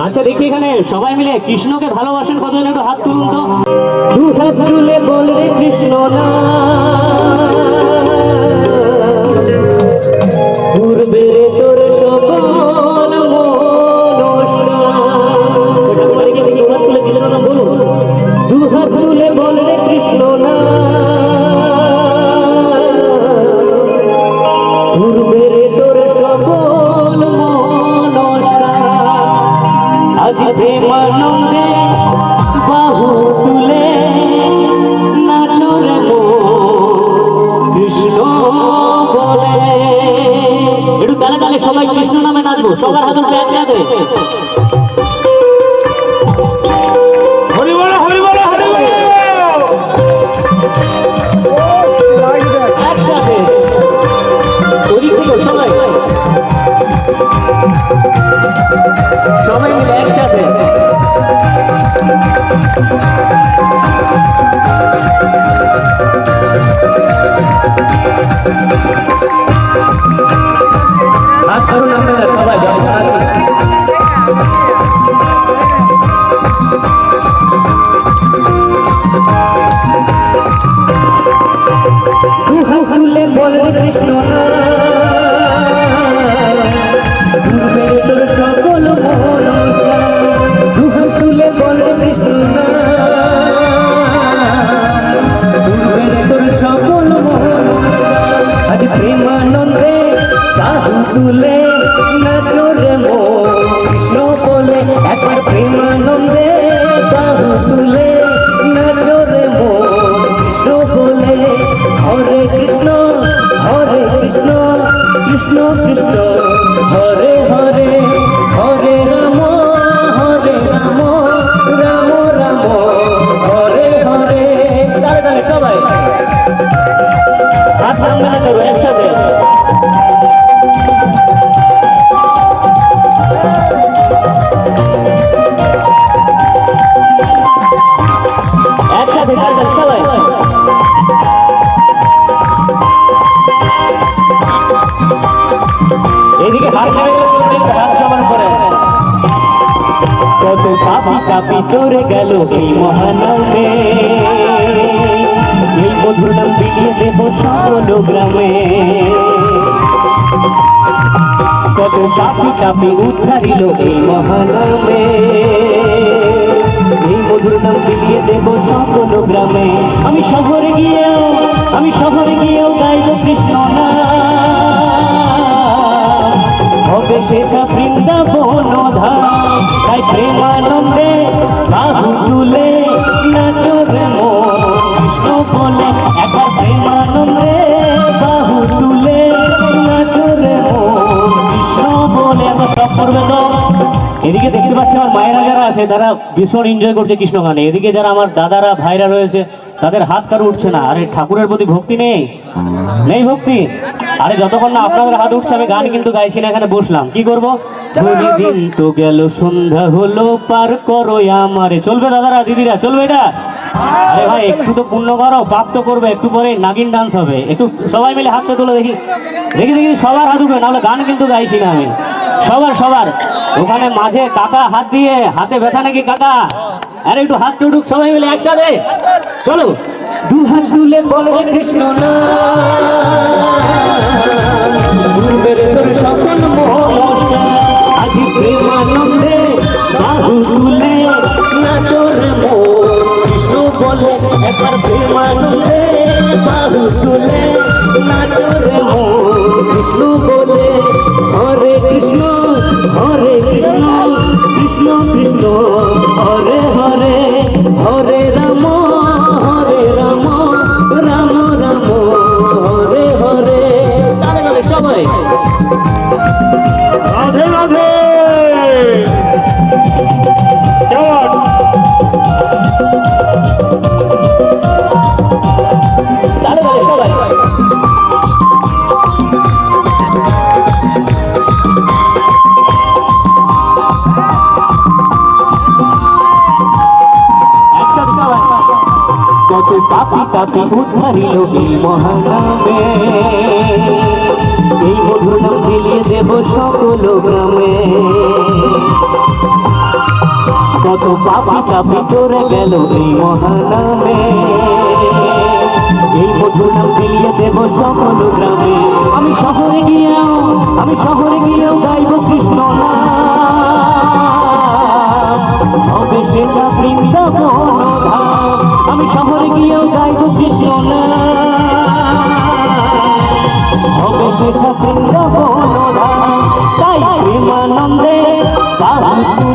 আচ্ছা দেখি এখানে সবাই মিলে কৃষ্ণকে ভালোবাসেন কতজন, একটু হাত তুলুন তো। দু হাত তুলে বল রে কৃষ্ণ না, পূর্বে রে তোর সকল কৃষ্ণ না বলুন। দু হাত তুলে বল রে কৃষ্ণ না, পূর্বে রে তোর সকল আজ প্রেমানন্দে বাহু তুলে নাচো রে কৃষ্ণ বলে। একটু তালে তালে সবাই কৃষ্ণ নামে নাচবো, সবার হাত উঠবে একসাথে। একসাথে তৈরি হলো সবাই, সবাই মিলে একসাথে। হাত ধরুন আপনারা সবাই যখন আছেন। দু হাত তুলে বল রে কৃষ্ণ না, পূর্বে তোর সকল মনস্কার। দু হাত তুলে বল রে কৃষ্ণ না, পূর্বে তোর সকল মনস্কার। আজ প্রেমানন্দে বাহু তুলে নাচো রে কৃষ্ণ বলে। একবার প্রেমানন্দে বাহু তুলে নাচো রে কৃষ্ণ বলে। হরে কৃষ্ণ কৃষ্ণ কৃষ্ণ হরে হরে, হরে রাম রাম রাম হরে হরে। তালে তালে সবাই হাত নামনা করো একসাথে। একসাথে তালে তালে সবাই। এদিকে হাত ধরে গেলে চলবে, হাত সমান করে। কত পাপি তাপি তোরে গেল এই মহানামে, এই মধুর নাম বিলিয়ে দেব সকল গ্রামে। কত পাপি তাপি উদ্ধারিল এই মহানামে, এই মধুর নাম বিলিয়ে দেব সকল গ্রামে। আমি শহরে গিয়েও গাইব কৃষ্ণ না, হবে সেটা বৃন্দাবন ধাম। তাই প্রেমানন্দে বাহু তুলে নাচো রে কৃষ্ণ বলে। একবার প্রেমানন্দে বাহু তুলে নাচো রে কৃষ্ণ বলে। আমরা সব করবে তো। এদিকে দেখতে পাচ্ছি আমার মায়েরা যারা আছে তারা ভীষণ এনজয় করছে কৃষ্ণ গানে। এদিকে যারা আমার দাদারা ভাইরা রয়েছে তাদের হাত কারো উঠছে না। আরে ঠাকুরের প্রতি ভক্তি নেই ভক্তি। আরে যতক্ষণ না আপনাদের হাত উঠছে আমি গান কিন্তু গাইছি না, এখানে বসলাম। কি করবো? দিন তো গেল সন্ধ্যা হলো পার করো আমারে। চলবে দাদারা দিদিরা, চলবে এটা? আরে ভাই একটু তো পুণ্য করো, পাপ তো করবে। একটু পরে নাগিন ডান্স হবে, একটু সবাই মিলে হাতটা তোলো দেখি দেখি দেখি সবার হাত উঠবে, নাহলে গান কিন্তু গাইছি না আমি। সবার ওখানে মাঝে কাকা হাত দিয়ে, হাতে ব্যথা নাকি কাকা? আরে একটু হাত উঠুক সবাই মিলে একসাথে, চলো। দু হাত তুলে বল রে কৃষ্ণ না, পূর্বে তোর সকল নমস্কার। আজ প্রেমানন্দে বাহু তুলে নাচো রে কৃষ্ণ বলে। একবার প্রেমানন্দে বাহু তুলে নাচো রে কৃষ্ণ বলে। হরে কৃষ্ণ কৃষ্ণ কৃষ্ণ হরে হরে, হরে রাম রাম রাম হরে হরে। তালে তালে সবাই রাধে রাধে। তালে তালে সবাই। কত পাপি তাপি উদ্ধারিল এই মহানামে, এই মধুর নাম বিলিয়ে দেব সকল গ্রামে। কত পাপি কাপি করে গেল এই মহানামে, এই মধুর নাম বিলিয়ে দেব সকল গ্রামে। আমি শহরে গিয়েও গাইব কৃষ্ণ নাম, হবে সেটা বৃন্দাবন ধাম। আমি শহরে গিয়েও গাইব কৃষ্ণ নাম, হবে সেটা বৃন্দাবন ধাম। তাই প্রেমানন্দে বাবু